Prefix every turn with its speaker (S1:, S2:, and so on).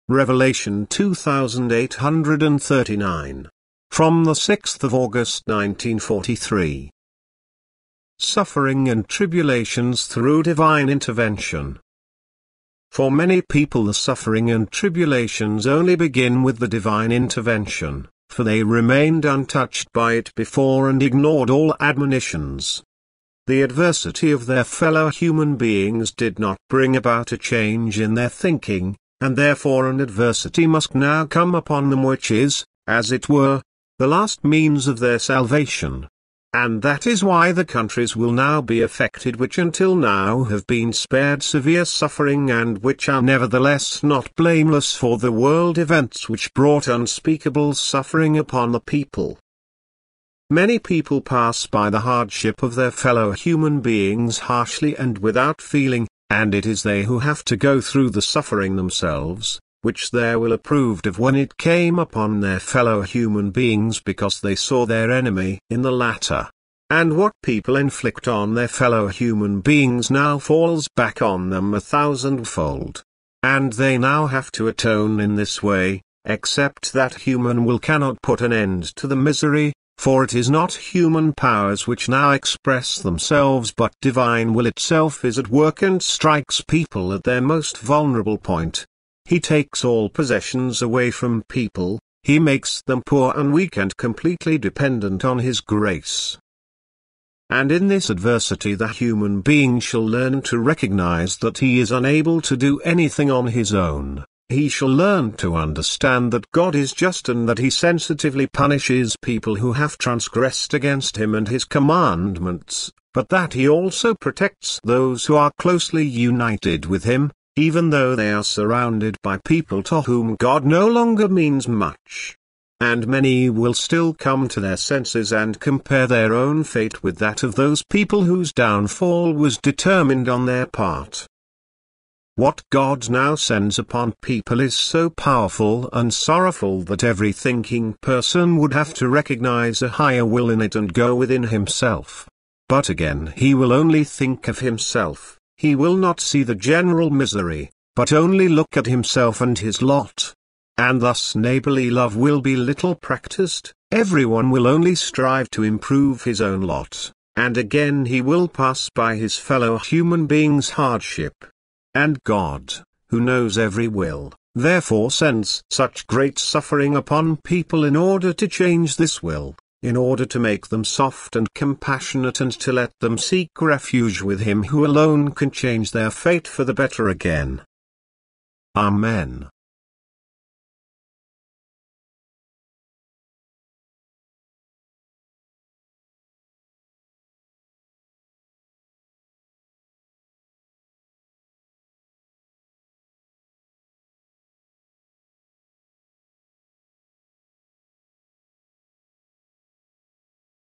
S1: Revelation 2839. From the 6th of August 1943. Suffering and tribulations through divine intervention. For many people the suffering and tribulations only begin with the divine intervention, for they remained untouched by it before and ignored all admonitions. The adversity of their fellow human beings did not bring about a change in their thinking, and therefore an adversity must now come upon them which is, as it were, the last means of their salvation. And that is why the countries will now be affected which until now have been spared severe suffering and which are nevertheless not blameless for the world events which brought unspeakable suffering upon the people. Many people pass by the hardship of their fellow human beings harshly and without feeling, and it is they who have to go through the suffering themselves, which there will approved of when it came upon their fellow human beings because they saw their enemy in the latter. And what people inflict on their fellow human beings now falls back on them 1,000-fold. And they now have to atone in this way, except that human will cannot put an end to the misery, for it is not human powers which now express themselves but divine will itself is at work and strikes people at their most vulnerable point. He takes all possessions away from people, he makes them poor and weak and completely dependent on his grace. And in this adversity the human being shall learn to recognize that he is unable to do anything on his own. He shall learn to understand that God is just and that he sensitively punishes people who have transgressed against him and his commandments, but that he also protects those who are closely united with him, even though they are surrounded by people to whom God no longer means much. And many will still come to their senses and compare their own fate with that of those people whose downfall was determined on their part. What God now sends upon people is so powerful and sorrowful that every thinking person would have to recognize a higher will in it and go within himself. But again he will only think of himself, he will not see the general misery, but only look at himself and his lot. And thus neighborly love will be little practiced, everyone will only strive to improve his own lot, and again he will pass by his fellow human beings' hardship. And God, who knows every will, therefore sends such great suffering upon people in order to change this will, in order to make them soft and compassionate and to let them seek refuge with him who alone can change their fate for the better again. Amen.